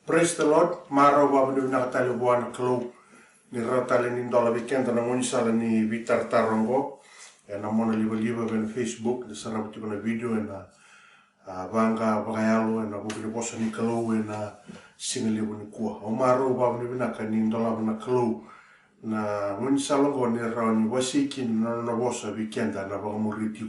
Praise the Lord. Maro wa ni nakatali buwan klo ni ratali ni dola weekend na ngoni sala ni Vitar Tarongo na mona liba ben Facebook na sana buti na video na vanga bagayalo na buti posa ni klo na singali buni kuwa. O maro wa ni nakani dola na klo na ngoni sala ngo ni rauni wasiki na bosa weekend na bagamuriti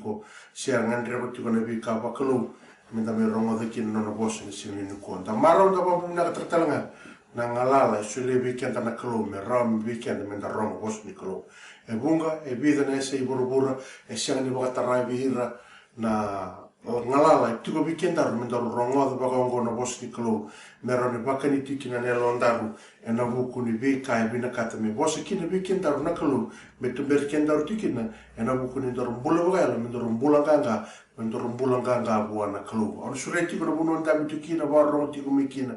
sia ngandre buti na bika ba klo minta merongo daki na bosa ni singali ni kuwa. Ta maro da ba na tratalanga na ngalala sule weekend na klo me ram weekend minta rongo bosa ni klo. E bunga e vida na ese iburubura e siang ni bakatarai bihira na ngalala tiko weekend aru minta rongo da bagongo na bosa ni klo me ram bakani tiki na nelondaru e na buku ni bika e bina kata me bosa kina weekend aru na klo me tu weekend aru tiki na e na buku ni ndoro mbula bagala minta mbula ganga mentorumbulang ganga buana klo. Ono sureti kono buno ndami tukina barro tiko mikina.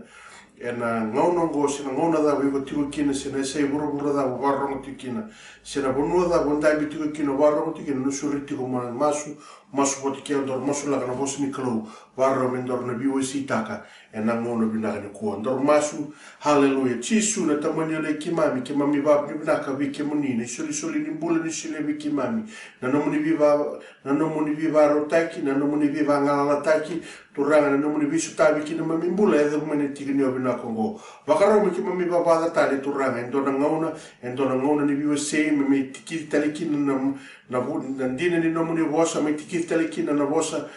Ena ngono ngo sina ngona da wigo tiko kina sina sei buru da barro tikina. Sina buno da ndami tiko kina barro tikina no sureti ko masu potike ndor masu la kana bosni klo barro mendor na biwo sitaka ena ngono binaka ni ko ndor masu haleluya chisu na tamani le kimami ba binaka wiki munini soli ni mbula ni sile wiki mami na nomuni viva rotaki na nomuni viva ngala taki turanga na nomuni visu tabi kina mami mbula e mani tigini obinaka ngo bakaro mi kimami ba ba tali turanga ndona ngona ni biwo sei me tikiti tali kina na dina ni nomuni vosa me tikiti tali kina na vosa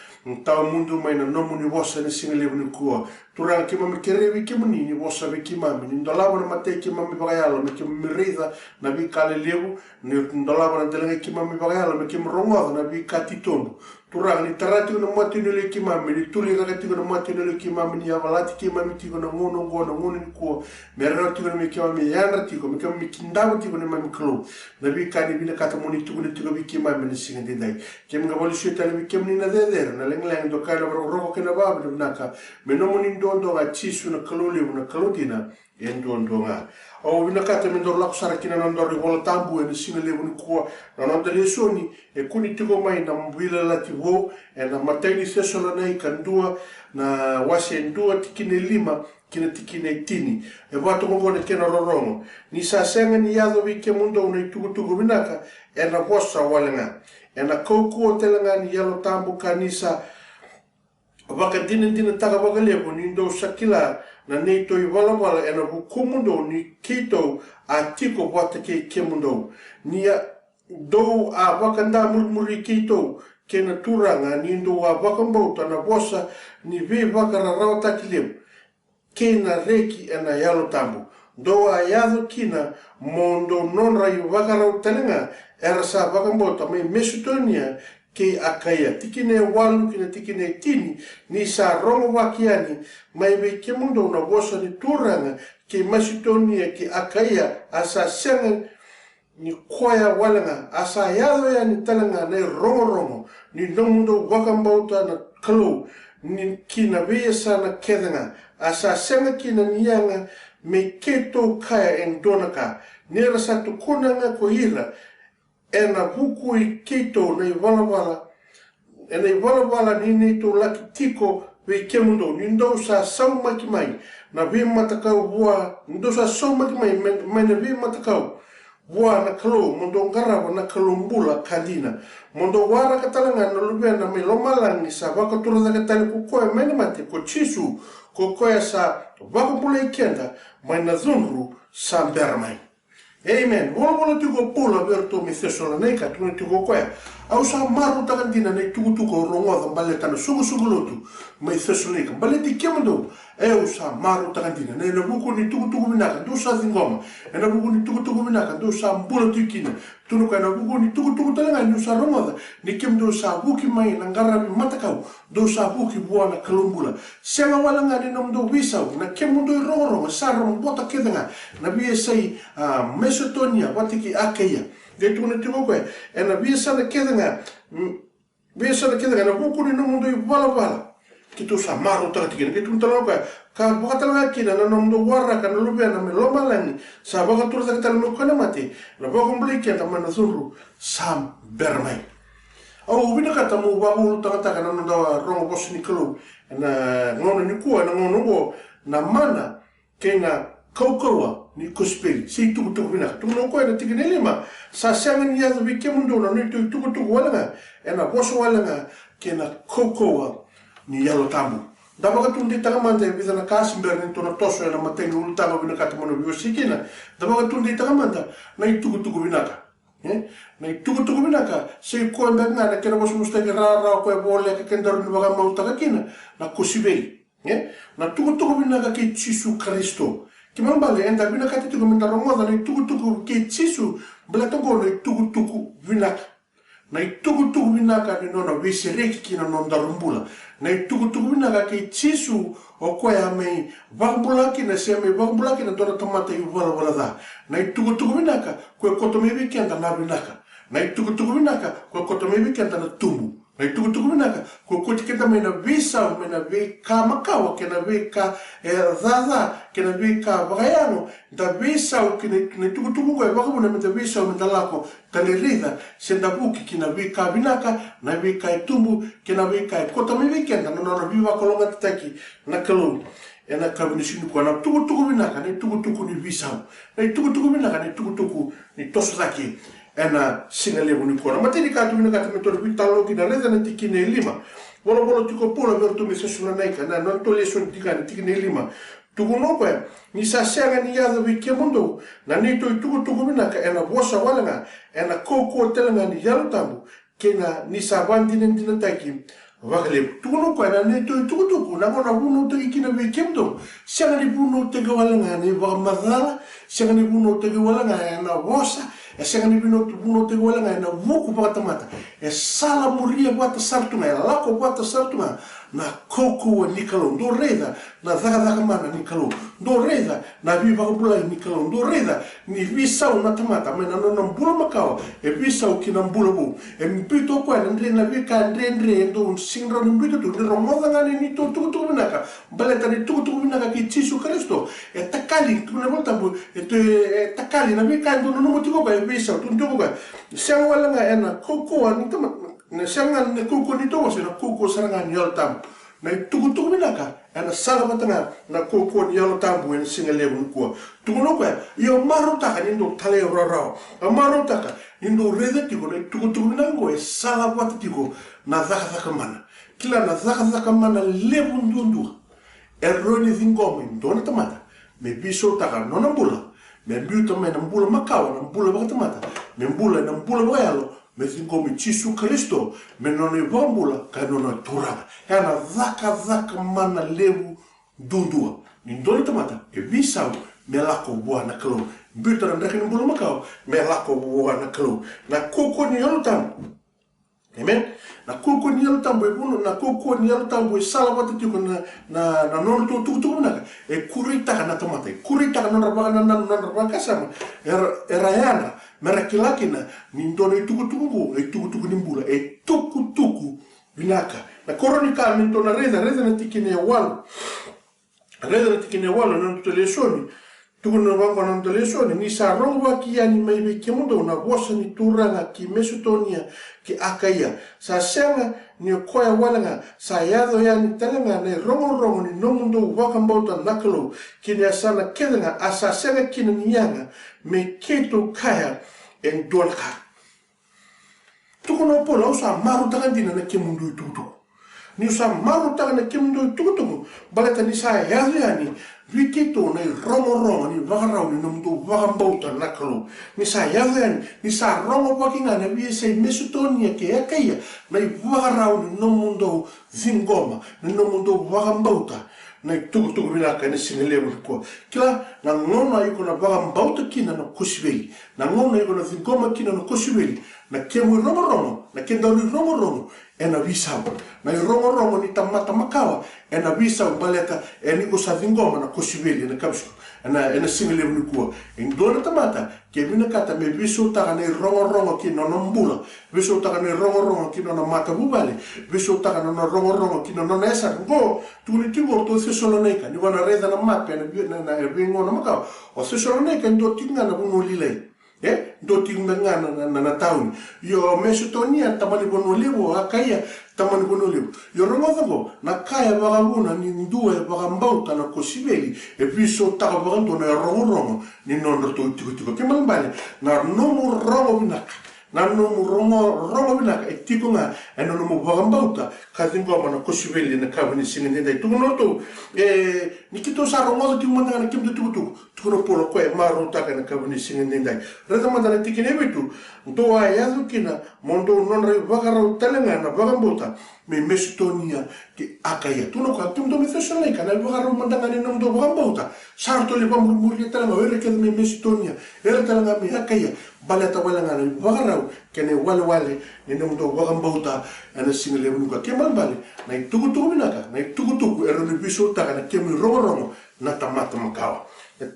tau mundu mai na nomuni vosa ni singali ni kuwa turanga kimami kerewi kimunini vosa we kimami ni ndolava na matei kimami bagayalo me kimami reida na vi kale levu ni ndolava na delenga kimami bagayalo me kimami rongoda na vi katitondo turanga ni tarati na mati ni le kimami ni tuli rakati na mati ni le kimami ni avalati kimami tiko na ngono ni kuwa me rati na me kimami yanra tiko me kimami kindawa tiko na mami klo na vi kani vina kata moni tiko vi kimami ni singandi dai kimi ngaboli shuita na vi kimami na dedera na leng do kala rogo kena babu naka me no moni ndondo ga chisu na kalole na kalodina endondo nga o vina kata me ndor lako sarakina na ndor wala tambu e singa levu ni kuwa na ndale soni e kuni tiko mai na mbila lativo e na mateni sesola na ikandua na wase ndua tikine lima kina tikine tini e wato ngone kena rorongo ni sa senga ni yado wike mundo una itugu vinaka e na vosa walenga e na koukuo telenga ni yalo tambu kanisa waka dina taka waka levo ni ndo sakila na neito i wala e na hukumundo ni kito a tiko wata ke mundo ni do a waka nda muri kito ke na turanga ni ndo a waka mbauta na bosa ni vi waka rarao taki levo ke na reki e na yalo tambu do a yado kina mondo non rayu waka rao telenga era sa waka mbauta me mesutonia ke akaya tikine walu kina tikine tini ni sa rongo wakiani mai be ke mundo na bosa ni turanga ke masitonia ke akaya asa senga ni koya walanga asa yado ya ni talanga na rongo ni nomundo wakambauta na kalo ni kina vesa na kedanga asa senga kina nianga me keto kaya endonaka nera sa tukunanga ko hira ena buku i kito na i wala ena i wala ni to laki tiko we kemundo ni ndo sa sau maki mai na vi matakau bua ndo sa sau maki mai na vi matakau bua na kalo mondo ngarawa na kalombula kadina mondo wara katalanga na lubea na me lomalangi sa waka tura da katali kukoe mai na mate ko chisu kukoe sa waka pula ikenda mai na zunru sa bermai. Amen. Wala tiko pula berto mi Thessalonica tu tiko koya. Au sa maru takantina na tuku rongoda baleta na sugu lotu mi Thessalonica. Baleti kemando eu sa maru takantina na buku ni tuku binaka do sa ngoma. Na buku ni tuku binaka do sa mbula tikina. Tunu kana buku ni tuku talanga ni sa rongoda ni kemdo sa buki mai na ngara matakau do sa buki buana kalumbula. Senga wala ngani nomdo wisau na kemdo rongo sa bota kedanga na bia sei Mesotonia watiki akaya de tuna tiko ko e na visa na kedanga na buku ni no mundo i wala ki tu sa maru ta tikina ki tu talo ka bota la kina na no mundo warra ka no lubia na me lomalani sa baka tur ta talo kana mate na baka mblike ta mana zuru sam bermai au bina ka tamu babu ta ta kana no da rongo bosni klo na ngono ni ku na ngono go na mana kena kaukaua ni kuspeli si tuku vinaka tuku ko ena tikine lima sa sanga ni yaza vi kemundo na ni tuku walanga ena boso walanga kena kaukaua ni yalo tambu daba ka tundi takamanda bisa na kasimber ni tona toso ena matengi ultanga vinaka tamono biosikina daba ka tundi takamanda na tuku vinaka na tuku vinaka se ko mbanga na kena boso mustake rara ko bole ka kendaru ni baga mautaka kina na kusibeli na tuku vinaka ke Yesu Kristo kimambale enda vinaka tituku mindarongoza na tuku ke Yesu blatongo na tuku vinaka na tuku vinaka ni nona visireki kina nondarumbula na tuku vinaka ke Yesu okoya me vambula kina seme vambula kina dona tomata yuvala da na tuku vinaka ko kotome vikenda na vinaka na tuku vinaka ko kotome vikenda na tumbu na tuku vinaka ko kotikenda mena visa mena veka makawa kena veka zaza kena veka vagayano da visa kina tuku ko vakabuna mena visa mena lako talerida senda buki kina veka vinaka na veka tumbu kena veka kotome vikenda na viva kolonga tataki na kalon ena kabinishini kwa na tuku vinaka ni tuku ni visa na tuku vinaka ni tuku ni toso zaki ena singale buni kona materi katu mina katu metor vitalo kina reza na tikine lima bolo tiko pola verto me sesula naika na non tole son tikine lima tuku no ni sasianga ni yaza vikemundo na nito tuku mina ka ena bosa walanga ena koko telanga ni yalo tambu kena ni sabandi nendina taki wakale tuku no na nito tuku na mona buno teki kina vikemundo sianga ni buno teki walanga ni vamadala sianga ni buno teki walanga ena bosa sanga ni buno te wala na vuku patamata sala muria bota sartunga lako bota sartunga na koko nikalo ndo reda na zaga mana nikalo ndo reda na viva bula nikalo ndo reda ni visa una tamata mena no mbula makao visa ukina mbula bu mpito kwa ndre na vika ndre ndo sinro mbito tu ndo moda ngani ni tuku binaka baleta ni tuku binaka ki Yesu Kristo takali tuna volta bu takali na vika ndo no motiko ba visa tu ndo ba sanga wala nga ena koko ani tamata na sanga ne koko ni to na koko saranga ni altam na tuku binaka ena sala matanga na koko ni altam en singa lebu ko tuku ko yo maruta kan ndo tale roro maruta ka ndo rede tiko na tuku binango e sala wat tiko na zaka mana kila na zaka mana lebu ndundu erroni zingome ndo na tamata me biso taka nona mbula me biuto me na mbula makawa na mbula batamata me mbula na mbula bayalo me zingome Yesu Kristo me nona vambula kanona turaba yana zaka mana lebu dundua ni ndo na tamata e visau me lako bwana kalo biuto na ndakini mbula makawa me lako bwana kalo na koko ni yolutam amen na koko ni yolutambo ebuno na koko ni yolutambo sala watu tiko na nono tuku naka e kurita na tomate kurita na nona kasama era yana merakilakina ni ndone tuku nimbula e tuku binaka na koronika minto na reza na tikine walo na telesoni tuku na wango na telesoni ni sa rongo ki ani mai be kemundo na bosa ni turanga ki Mesotonia ki Akaya sa senga ni koya walanga sa yado ya ni telanga ne rongo ni nomundo wakambauta nakalo ki ni asana kedenga asa senga ki ni yanga me keto kaya en dolka tuku no pola usa maru tagandina na kemundo tutu ni usa maru tagana kemundo tutu baleta ni sa yado ya ni Vikito na rongo ni vagarau ni nomundo wakambauta nakalo ni sa yado ni sa rongo wakinga na viese Mesotonia ke Akaya na vagarau ni nomundo zingoma ni nomundo wakambauta na tuku binaka na sinelebu ko kila na ngona yuko na wakambauta kina na kusibeli na ngona yuko na zingoma kina na kusibeli na kemu rongo na kenda ni rongo ena visau na rongo ni tamata makawa ena visau baleta eni ko sa zingoma na kusibeli na kapsu ena sinelebu ko indona tamata ke vina kata me visu taka na rongo kina na mbula visu taka na rongo kina na mata bubale visu taka na rongo kina na esa go tuli tingo to Thessalonica ni wana reza na mapa na vingo na makawa o Thessalonica ndo tinga na buno lile ndo tinga na tauni yo Mesotonia tamali bono libo Akaya tamani kono liu yo rongo na kaya bagabuna ni ndua bagambauta na kosibeli e viso taka bagando na rongo ni nondo to tiko ke malambale na nomu rongo binaka na nomu rongo binaka e tiko nga e nomu bagambauta kazingo mana kosibeli na kabini singene dai tu no to ni kito sa rongo to manda na kimdo tu no polo ko e maro taka na kabini singene dai reza manda na tikine bitu ndo ya zukina mondo non re bagaro telenga na bagambauta me Mesotonia ke akaya tu no ka kimdo me fesone kana bagaro manda na no ndo bagambauta sarto le bamuri telenga ere ke me Mesotonia ere telenga me akaya balata wala ngana bagaro kene wale ni no ndo bagambauta ana single muka kemal bale na tugu minaka na tugu ero ni biso taka na kemi rongo na tamata makawa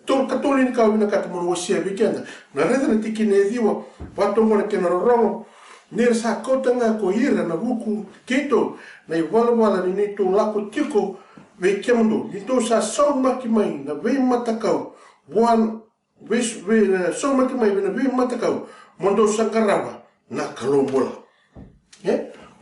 tol katolin ka wina ka mo wosia weekend na reda na tikine diwa pato mo na kena rongo ner sa kota nga ko ira na buku kito na wala ni to lako tiko ve kemndo ni to sa so makimai na ve matakau buan ves ve so makimai na ve matakau mondo sakarawa na kalombola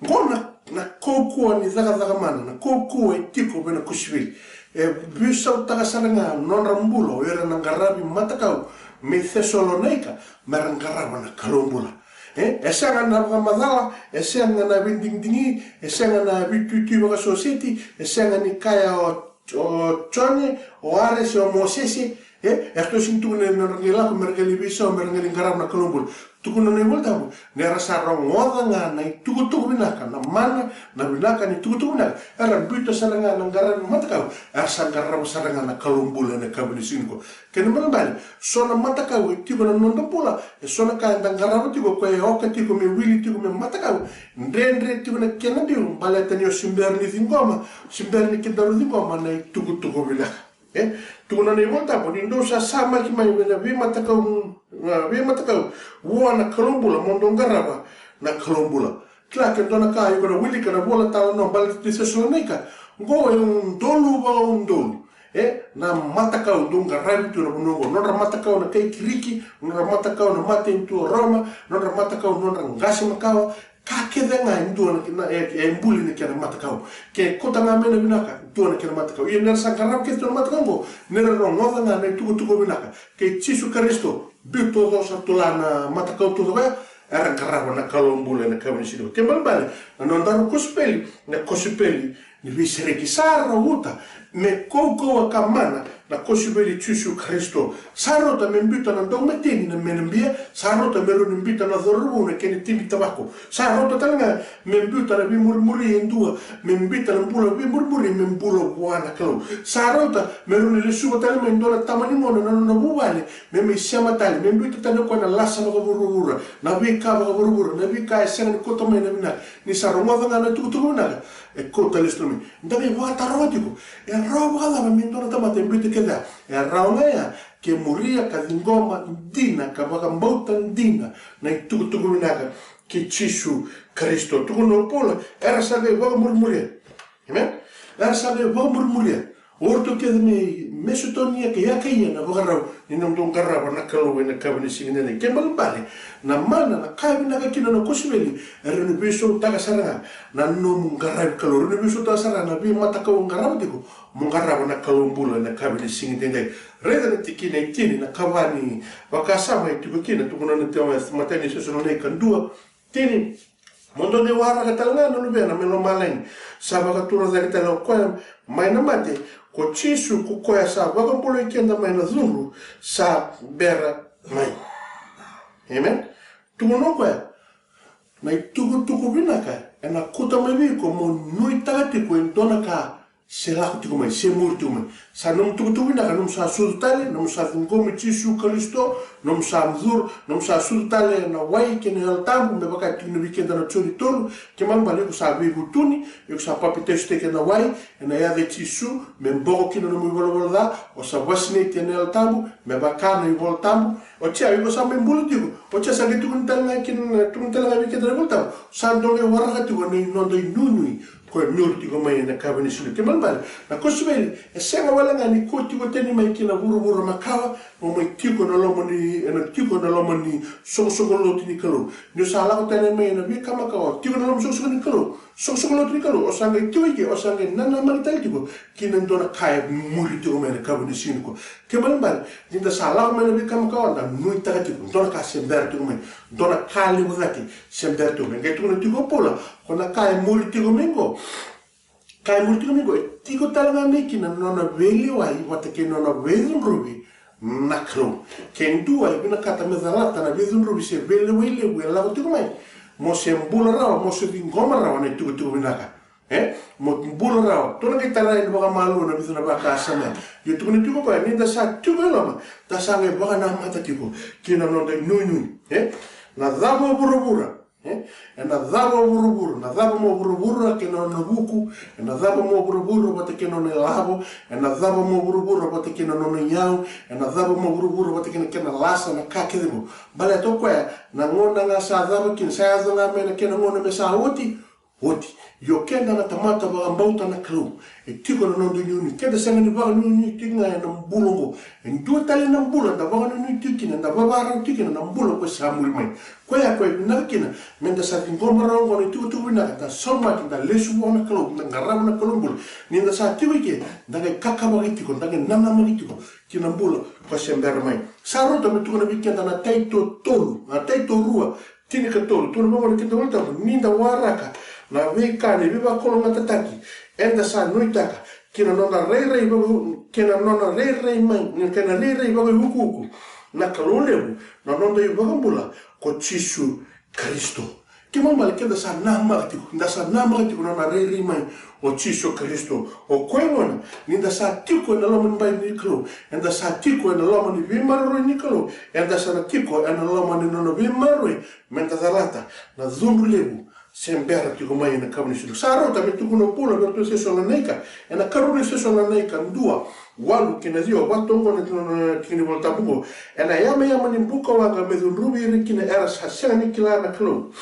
ngona na kokua ni zaga mana na kokua e tiko bena kusvili e bisa tagasaranga non rambulo era na garabi matakau me Thessalonica marangaraba na kalombula esanga na madala esanga na vindingdingi esanga na vitutu wa society esanga ni kaya o Johnny o Ares o Mosesi esto sintu ne mergela ko mergeli bisa mergeli garab na kalombul tukuna ne volta ne rasa rongoda nga na tugu binaka na mana na binaka ni tugu binaka era buta saranga na garab mataka asa garab saranga na kalombul na kabini sinko ken malambali sona mataka tigo na nondo pula sona ka na garab tigo ko e oka tigo me wili tigo me mataka ndendre tigo na kenabi baleta ni simberni zingoma simberni kedaru zingoma na tugu binaka tuna ne volta po ndo sa sama ki mai na vi matakau wana kalombula mondo garaba na kalombula kla ke dona ka yo na wili kana bola ta no bal de Thessalonica go e dolu ba dolu na matakau dunga rabi tu no no matakau na kai kiriki no matakau na mate tu Roma no matakau no ngasi makau ka ke denga ndona na mbuli ne kana matakau ke kota nga mena binaka ndona kana matakau ye ner sangarab ke to matakau ner ro ngoda nga ne tugu binaka ke Jesu Kristo bito do sa tulana matakau to do era garaba na kalombule na kabini sido ke balbale na ndaro kospeli ni visere kisara uta me koko akamana na kosibeli Jesu Kristo sarota membita na dometeni na menembia sarota mero membita na dhorubu na kene timbi tabako sarota talanga membita na bimurmuri endua membita na mbula bimurmuri membulo buana kalo sarota mero ni lesuba tali mendona tamani mona na bubale meme siama tali membita tano kwa na lasa na burubura na bika burubura na bika esena ni kota mena mina ni saronga na tutu na e kota listumi ndabe wata rotiko e roba la mendona tamate membita keda e raunga ke muria ka ngoma ndina ka bagambauta ndina na tugu minaka ke Jesu Kristo tugu no pola era sabe va murmuria amen era sabe va murmuria orto ke me Mesotonia ke yakaya na bagarau ni nam dong garaba na kalo na kabini singene ke malbale na mana na kabina ka kina na kosbeli era no beso taga saranga na no mungarab kalo no beso taga saranga na bi mata ka mungarab diko mungaraba na kalombula na kabini singene reda na tikine tini na kawani wakasama itubukina tukuna na tema matani sesonone kandua tini mondo de wara ka talanga no lubena melo maleng sabaga tura da kita no kwa mai na mate ko Jesu ko koya sa baga polo ikenda mai na zungu sa bera mai amen tuno kwa na tugu binaka na kuta mai ko mo nui tagati ko ndona ka sela ko mai se murtu mai sa nom tugu binaka nom sa sultale nom sa ngomi Jesu Kristo nom sa mzur nom sa sultale na wai ke ne altambu me baka tinu weekend na chori tolu ke man bale ko sa bibu tuni yo sa papi teste ke na wai na ya de Jesu me mbogo kino no mo da o sa wasne ke ne altambu me baka no voltambu o tia yo sa me mbulu digo o tia sa ke tu kuntanga kin tu kuntanga weekend na voltambu sa ndonge waraka tu no no do nunui koe miuri tiko mai na kawani sulu ke malbale na kosubeli e senga wala ngani ko tiko teni mai kina vuru makawa o mai tiko na lomani na tiko na lomani sogo loti ni kalo ni sala ko teni mai na vi kama kawa tiko na lomani sogo ni kalo sogo loti ni kalo o sanga tiko ike o sanga nana maritai tiko kina ndona kaya muri tiko mai na kawani sulu ko ke malbale ninda sala ko mai na vi kama kawa na nui taka tiko ndona ka sember tiko mai ndona kali wazaki sember tiko mai ngai tiko na tiko pola kona kaya muri tiko mengo kai multi ko tiko talaga meki na nona veli wai wata ke nona vezun rubi nakro ken dua ibina kata mezalata na vezun rubi se veli wele la tiko mai mo se mbula rawa mo se ngoma rawa na tiko binaka mo mbula rawa tona ke tala ni baka malu na bizuna baka sana yo tiko ko ni da sa tiko lama da sa ngai baka na mata tiko kina nona nui na dabo burubura na dhaba buruburu na dhaba mo buruburu ke no buku na dhaba mo buruburu bate ke no lavo na dhaba mo buruburu bate ke no nyau na dhaba mo buruburu bate ke na lasa na kakemo bale to kwa na ngona nga sa dhaba kin sa dhaba me ke no ngona me sa oti yo kenda na tamata ba mbauta na klu e tiko no ndo nyuni kenda sanga ni ba nyuni tinga na mbulongo en do tale na mbula da ba nyuni tikina da ba ra tikina na mbulo ko sa muri mai ko ya ko na kina menda sa ngomba rongo ni tuku na da soma da lesu wona klu na ngara na klu mbul ni da sa tiwike da ga kaka ba tiko da ga namna ma tiko kina mbulo ko sember mai sa ro to tuku na bikenda na taito tolu na taito rua tini ka tolu to no mo ke to ni da waraka na vika ni viva kolonga tataki enda sa nuitaka kina nona rei mai kina rei bago hukuku na kalolemu na nonda yubagambula ko Chisu Kristo kima mali kenda sa namagatiku nda sa namagatiku nona rei mai o Chisu Kristo o kwengona ninda sa tiko na loma ni bai nikalo enda sa tiko na loma ni vimaroi nikalo enda sa na tiko na loma ni nono vimaroi menta zalata na zungu lebu sembera tiko mai na kawani sulu saro ta metuku no pula berto se sona neika na karune se sona neika ndua walu kina zio watongo na kini volta bugo na yama ni mbuka wanga medunrubi rikina era sasanga ni kila na klo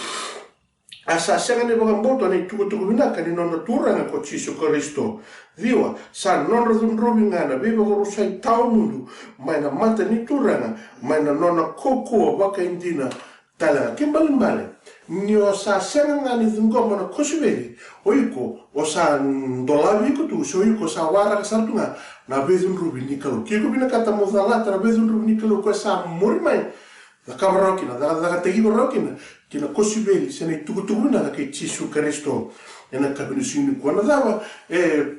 asa sanga ni boga mboto na tuku binaka ni nona turanga ko Chisu Kristo diwa sa nona dunrubi ngana bibo ko rusai tau mundu mai na mata ni turanga mai na nona koko waka indina tala kimbalimbale ni o sa senga ngani ngoma na kosubeli oiko o sa ndolavi ko tu so iko sa wara ka sartunga na bezun rubi nikalo kiko bina kata mozala tra bezun rubi nikalo ko sa mormai da kamarokina da tegi rokina kina kosubeli sene tuku na ke Chisu Kristo ena kabinu sini ko na dava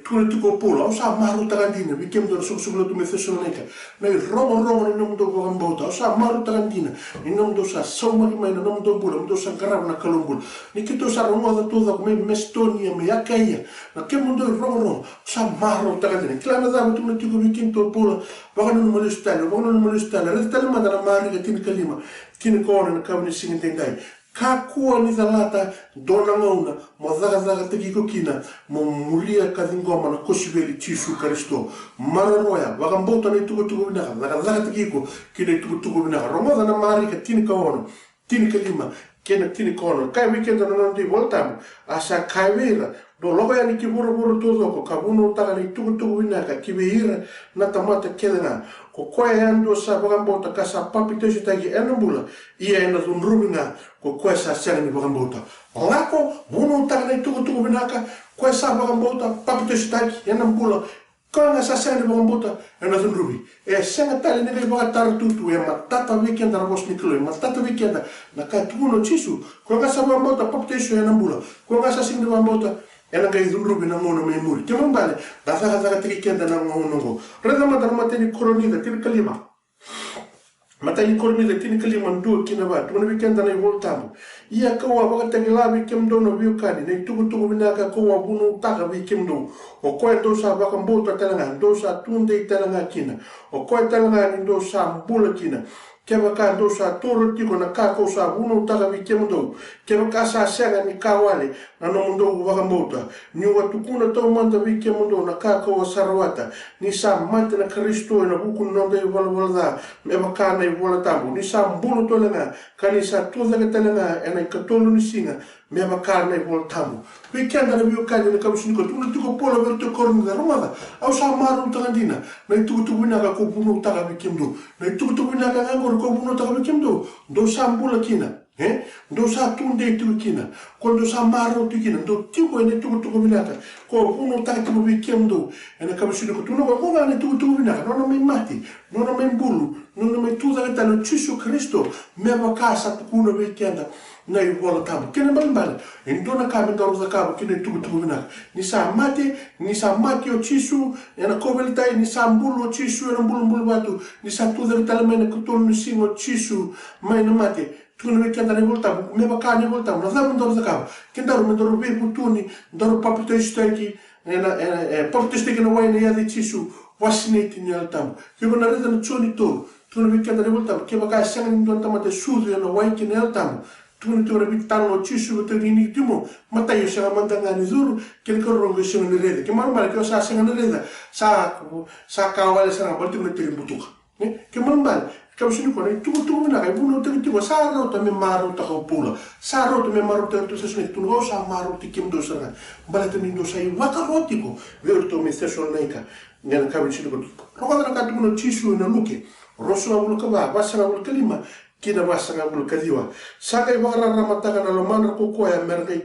tuko pula o sa maru tagandina bikem do so tu me Thessalonica na romo ni nom do gambota o sa maru tagandina ni nom do sa soma ni mai na nom do bula do sa garab na kalumbul ni kito sa romo da toda me Mestonia me akaya na kemo do romo sa maru tagandina kila na dava tu me tuko bikem to pula ba no molestale restale madana mari tin kalima kin ko na kabinu sini tengai ka kua ni zalata dona ngauna mo zaga teki ko kina mo mulia kadingoma na kosibeli Chisu Kristo mararoya bagambota ni tuko bina zaga teki ko kina tuko bina romoda na mari ka tini ka ono tini kalima kena tini kono kai weekend na ndi voltam asa kaivera do logo ya ni kiburu todo ko kabuno taga ni tuko bina ka kibeira na tamata kedena ko koe ando sa bagambota ka sa papito sitagi enambula ia ena dunrubinga ko koe sa sanga ni bagambota lako buno taga ni tuko bina ka koe sa bagambota papito sitagi enambula kanga sa sanga ni bagambota ena dunrubi e senga tali ni baga tartutu e matata weekend na bos niklo matata weekend na ka tuno Chisu ko nga sa bagambota papito enambula ko nga sa singa bagambota ena ngai dunrubi na ngono me muri ke mambale da zaga tiki kenda na ngono ngo reda mata ni kolonida tini kalima mata ni kolonida tini kalima ndu kina ba tuna weekend na voltamu ia ka wa baga tagila kem do no biukani ne tuku binaka ko wa bunu taka kem do o ko ndo sa baga mbota talanga ndo sa tunde talanga kina o ko talanga ndo sa mbula kina keba ka ndo sa toro tiko na ka ko sa bunu taka kem do keba ka sa senga ni kawale na no mundo baga mbota ni watu kuna to manda kem do na ka ko sarawata ni sa mate na Kristo na buku nonde wala me baka na wala tambu ni sa mbulu to lenga kanisa to zaga talanga ena katolo ni singa me makana I vol tambu weekend na bio kanya na kabusini ko tu ko pola verto korni da romada au sa maru tangandina na tu bina ka ko buno taka bikimdo na tu bina ka ngor ko buno taka bikimdo do sambula kina do sa tunde tu kina ko do sa maru tu kina do tiko ene tu bina ka ko buno taka tu bikimdo ene kabusini ko tu no ko ngane tu bina ka no me mati no me bulu no me tu da talo Gesù Cristo me makasa tu kuno weekend na I vola tabu kena balbala indona ka me doro zakabo kena tu bina ni sa mati o Gesù ena koveltai ni sa mbulu o Gesù ena mbulu batu ni sa tu da talo me ko tu ni singo Gesù mai na mati tu no weekend na volta me makane volta na zabu doro zakabo kenda me doro be putuni doro papito steki ena porto steki na wai na ya Gesù wasineti ni altamu kibo na reza na choni to tu no weekend na volta ke baka sanga ni don tamate sudu na wai ki na altamu tu no vitano Gesù to ni timo mata yo sanga mandanga ni zuru ken ko rongo sanga ni rede ke mara ke sa sanga ni rede sa ka wala sanga bolti no tiri butuka ke mara ka usini ko na tu na ka buno tiri timo sa ro to me maro ta ko pula sa ro to me maro to sa sne tu no sa maro ti kim do sanga bala to ni do sa I waka rotiko vero to me stesso naika ngana ka usini ko ko na ka tu no Gesù na luke rosso na luka ba basa na luka lima kina basa na luka diwa saka I wara ramataka na lomana ko ko ya merga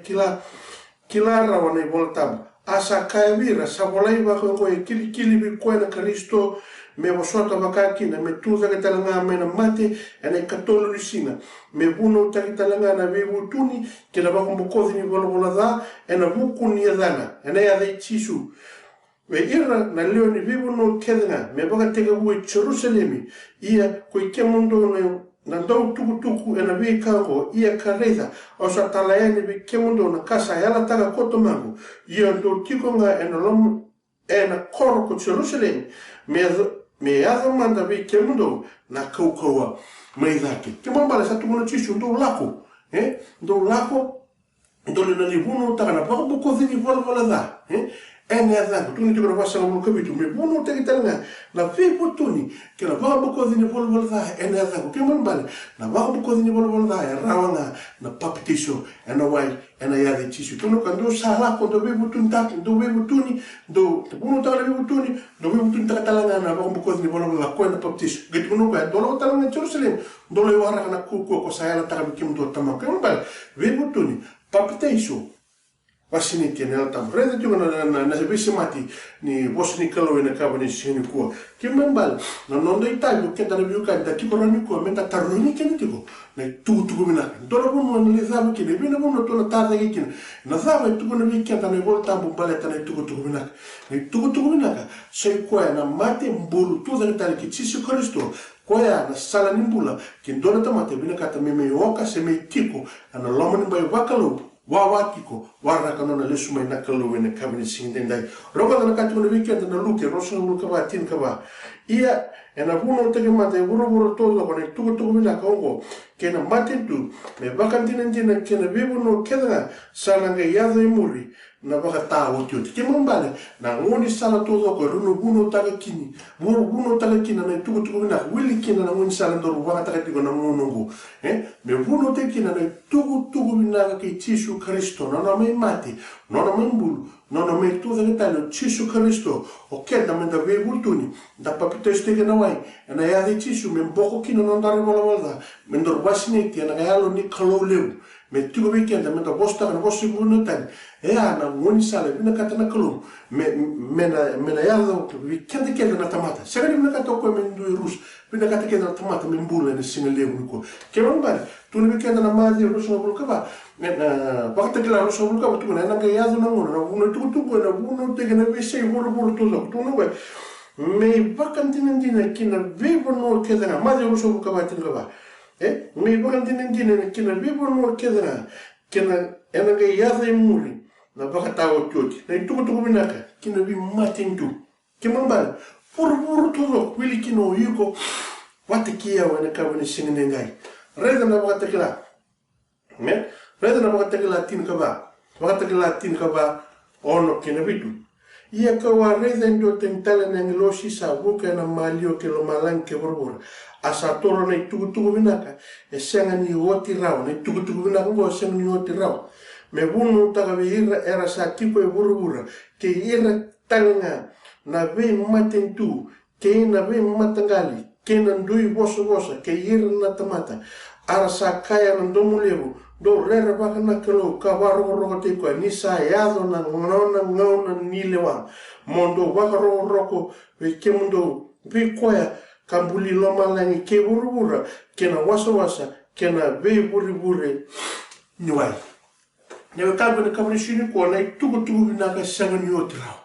kilara wana I volta asa ka vira sa volai ba ko kili bi ko na Cristo me wasota makaki na me tuza ke talanga me na mate ene katolo lisina me buno taki talanga na vebu tuni ke na bako mbokozi ni vola da ena buku ni adana ene ya dei Gesù we ira na leo ni vebu no kedna me baka tega bue Jerusalemi ia ko ikemondo na dou tuku ena vi kango ia kareza o sa talaene vi kemondo na kasa yala taga kotomango ia ndo tikonga ena koro ko Jerusalemi me azo manda vi kemundo na kaukaua mai dake ke mambala sa tumono Gesù ndo lako ndo lako ndo le na libuno taka na bako boko zini vola da ene azango tuni tiko na wasa ngamu kabitu me buno teki talanga na vi potuni ke na bako boko zini vola da ene azango ke mambala na bako boko zini vola da rawanga na papitisho ena wai ena yadi Gesù tuno kando sa lako ndo vi potuni taki ndo vi potuni ndo buno taka vi potuni ndo vi potuni taka talanga na bako boko zini vola da ko ena papitisho gitu kuno ka ndo talanga Jerusalem ndo le wara kana kuko ko sa yala taka bikim do tamam ke mambala vi potuni papitisho wasini tiene altam rede tu na servisi mati ni bosni kalo ina kabani sini ko kimembal na nondo itayo ke dana biuka da tikoro ni ko menta taroni ke nitiko na tu mina doro bono na lezabu ke bina bono to na tarda ke kin na zaba tu na mi ke dana volta bu baleta na tu mina ni tu mina ka sei ko na mate mbulu tu da tali ke Gesù Cristo ko ya na sala nimbula ke dona tamate bina ka ta me oka se me tiko ana lomani bai wakalo wawatiko warna kanona lesu mai nakalu ene kabini singdendai roga na katu na weekend na luke rosa na luka ba tin kaba ia ena buno tege mate buru todo ko ne tuko mina kongo kena matintu me bakantin ndina kena bibuno kena salanga yado imuri na baka tawo tio ke mambale na ngoni sala todo ko runo buno taga kini buno taga kina na tuko mina wili kina na ngoni sala ndo baka taga tiko na monongo me buno te kina na tuko mina ke Gesù Cristo na mai mati no na mbulu no na mai tu da talo Gesù Cristo o ke da menda ve bultuni da papito stege na wai na ya de Gesù me boko kina no ndare bola me ndor basini ti na yalo ni kalo leu me tuko weekend da menda bosta na bosi buno tan na ngoni sala bina katana kalo me na yalo weekend ke na tamata segani me kato ko me ndu rus bina katake na tamata me mbulu na singa leu ko ke mambale tu ni weekend na madi rosa na bulka ba wakati kila rosa bulka ba tu na nga yado na ngono na uno tu na uno te na be sei buru tu tu no we me vakantinandina kina vivo no kedana madi rosa bulka ba tin ba me vakantinandina kina vivo no kedana kina nga yado muri na vakatawo kyoti na tu minaka kina vi matindu kimambala buru tu wili kino yuko watakia wana kabani singene ngai reda na wakatakila reda na wakatakila tin kaba ono kina vitu ia kawa reda ndo tentala na ngilosi sa buka na malio ke lo malang ke borbor asa toro na tugu minaka e senga ni woti raw na tugu minaka ngo senga ni woti raw me vunu taga ira era sa tipo e vura ke ira tanga na ve matentu ke na ve matangali ke na ndui vosa ke ira na tamata ara sa kaya na domulevu do rera baka na kelo ka waro te ko ni sa yado na ngona ni lewa mondo baka roko ve ke mundo ve koya kambuli loma langi ke vura ke na wasa ke na ve vuri niwai ne ka bana ka shini ko na tuku na ka sanga ni otra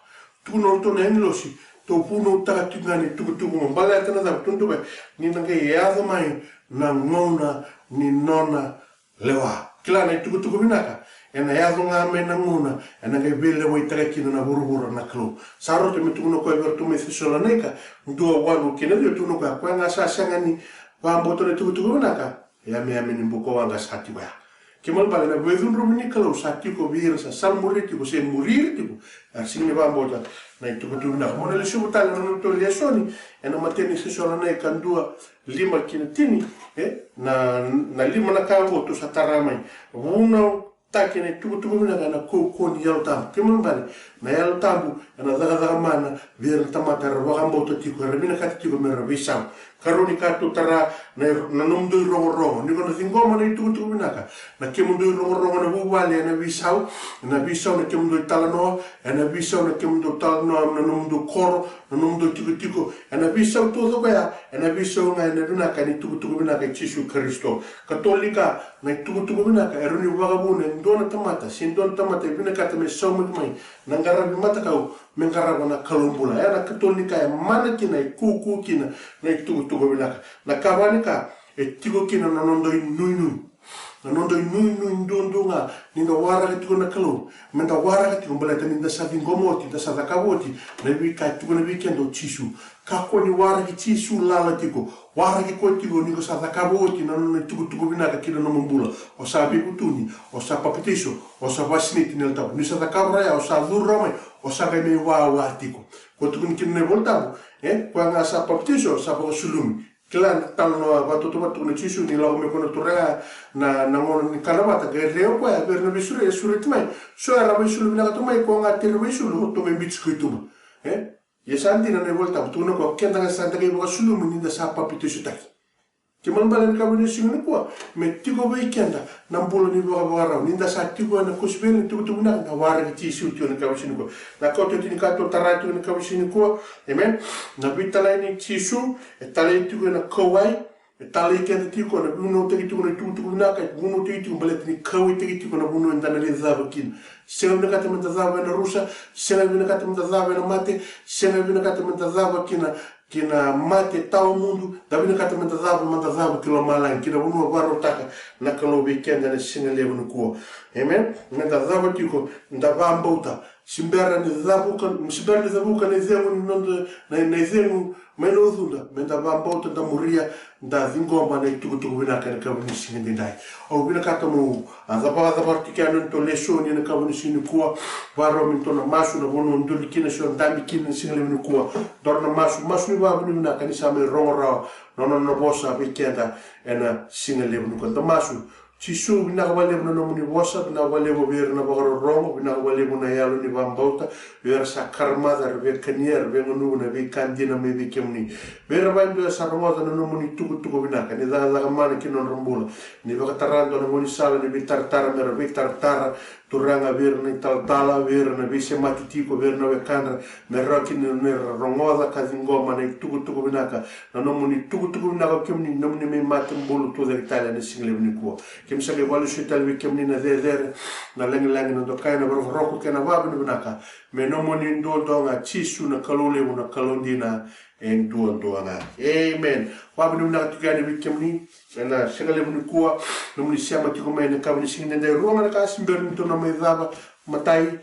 tu no to na nilosi to puno ta tingani tuku mbala tana da tuntu ba ni na ke yado mai na ngona ni nona lewa kila na tuku binaka ena yado nga me na ngona ena ke bele mo itreki na burubura na klo saro te metu no ko vertu me Thessalonica ndo wanu kina dio tu no ka kwa nga sa sanga ni wa mboto na tuku binaka ya me ameni mboko wanga sati ba kemal bale na vedun romini kalo sati ko vira sa salmuri tipo se murir tipo asini ba mbota na tuku binaka mo le subu tala no to le soni ena mateni Thessalonica ndua lima kina tini na lima na kago to sa taramai una takene tuku binaka na ko ni yalo tam kemal bale na yalo tabu na daga mana vira tamata ro gambo to tiko remina katiko me rabisam karoni kato tara na nomdo rongo ni kono thingoma na tuku binaka na kemundo rongo na buwale na bisau na kemundo talano na bisau na kemundo talano na nomdo koro na nomdo tiko na bisau todo kaya na bisau na binaka ni tuku binaka Yesu Kristo katolika na tuku binaka eroni wagabune ndona tamata sindona tamata binaka tame saumik mai nangarabi mata kau mengaraba na kalumbula na katolika ya mana kina kuku kina na tuku binaka na kawanika tiko kina na nondo nui na nondo nui ndonga ninda wara tiko na kalu menda wara tiko balata ninda savingomoti da sadakawoti na wika tiko na weekend chisu kako ni wara ki chisu lala tiko wara ki ko tiko niko sadakawoti na nondo tuku binaka kina na mbula o sabi kutuni o sa papetiso o sa vasiniti nel tabu ni sadakawra o sa durrome o sa ga me wa tiko ko tiko ni kina voltabu kwa nga sa papetiso sa pa sulumi klan talo watu tu chisu ni lo me kono turega na ngono ni kanabata ke reo kwa ya berna bisure sure tmai so era bisule na to mai ko nga tere bisule to me bitskuituma yesanti na ne volta tu no ko kenda nga santa ke bo sulu ni da sa papito sutaki ke man balen ka bune singu ko me tiko be kenda na mbolo ni bo wara ni da sa tiko na kusbel tu na wara ki chisu tu na ka sinu ko na ko to ni ka to taratu na ka sinu ko amen na bitala ni chisu e tale tiko na kowai e tale kenda tiko na buno te tiko na tu na ka buno te tiko balet ni kowai te tiko na buno ndana le zabakin sena bina kata menta zaba na rusa sena bina kata menta zaba na mate sena bina kata menta zaba kina mate tau mundo da bina kata menta zaba kilo malang kina buno baro taka na kalo weekend na singa levo no ko amen menta zaba tiko nda vambota simbera ni zabuka ni zemu nondo na zemu meno zunda menta vambota da muria da zingomba na tuku bina kana kabuni singa ndai o bina kata mo azaba tikana to leso ni na kabuni singa ko varo minto na masu na bono nduli kina so ndambi kina singa levo no ko dorna masu ni va buni na kanisa me rongora no bosa weekenda ena singa levo no ko da masu chisu bina wale no muni bosa bina wale bo ver na bagaro rongo bina wale bo na yalo ni vambauta ver sa karma da ver kanier ver no na ve kandina me ve kemni ver vando sa romoda no muni tuku bina kan da la mana kino rombula ni va tarando no muni sala ni tartara mer ve tartara turanga ver ni tala ver na ve se matitiko ver no ve kanra mer rokin ne romoda kazingoma na tuku bina ka no muni tuku bina ka kemni no muni me matambulu to da Italia ne single ni ko kem sale walu sital wi kem ni na der na leng na do kai na roko ke na wabu ni naka me no moni ndo nga chisu na kalole na kalondina en do nga amen wabu ni naka tikani wi kem ni na singale ni ko no moni siama tiko me na kabni sinne de ronga na ka simber ni to na me daba matai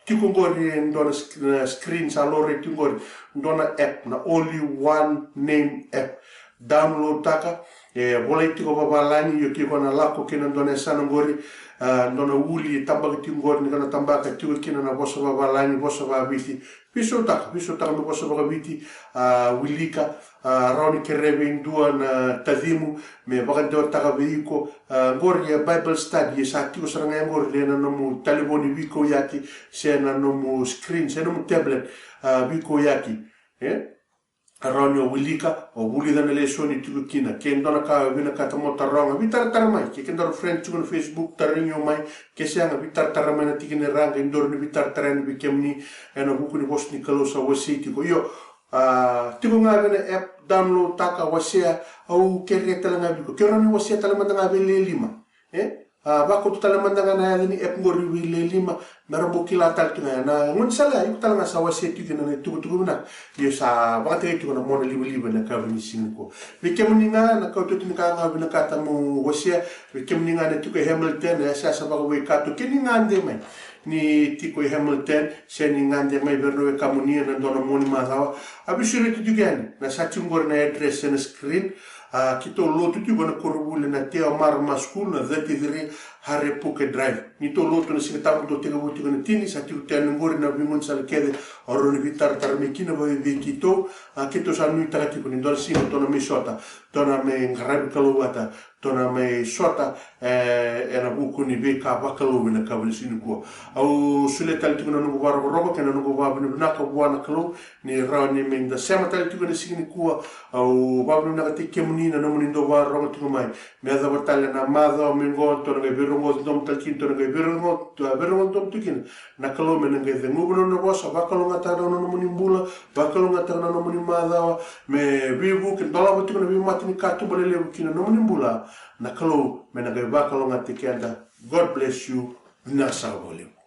tiko ngori ndo na screen sa lore tiko ndo na app na only one name app download taka Volai tiko babalani yo kiko na lako kina ndona sana ngori ndona uli tamba ki ngori ni kana tamba ka tiko kina na bosa babalani bosa babiti piso taka me bosa babiti wilika rauni kerebe indua na tadimu me bagando taka veiko ngori ya Bible study sa tiko saranga ngori le na no telefoni viko yaki se na no screen se no tablet viko yaki Aronio wilika o wuli dana le soni tuku kina ke ndona ka vina ka tamo taronga vitar tarmai ke ndor friend tuku no Facebook tarinyo mai ke sianga vitar tarmai na tikine ranga indor ni vitar tarani bikemni eno buku ni bosni kalosa wasiti ko yo tiku nga vina app download taka wasia au kere talanga biko ke rani wasia talanga nga vele lima bako tu talamandanga na yani app ngori wile lima merabo kila tal kina na ngun sala iko talanga sa wasia tikina na tuku na yo sa bakate ito na mona liba na kavini sinko vikemni nga na kautu tinka nga vina kata mo wasia vikemni nga na tiko Hamilton ya sa bako we kato kini nga ande mai ni tiko Hamilton se ni nga ande mai verno we kamunia na dona moni mazawa abisuri tu gani na sa ngor na address na screen kito lotu tu na korubule na te mar maskul na 33 Harepuke Drive ni to lotu na singa do te go na tini sa tu te ngori na bimun sal kede oroni vitar tarmekina ba kito kito sa nu tagati ko ni dor sino to na misota to na me ngarab kalowata to na me sota na buku ni be ka bakalo na kabul sino ko au sule tal tu na no war robo kana no ba na ka wana kalo ni rawni men da sema tal tu na sino ko au ba na te kemuni na no mun do war robo tu mai me da batale na mado mingo to na birungo dom tal kin to na birungo dom tu kin na kalo men nga de ngubo no bosa bakalo ngata no mun bula bakalo ngata no mun madawa me vivu kin dala botu na vi matini katu balele kin no mun bula na kalo men nga bakalo ngata kenda. God bless you. Nasa volume.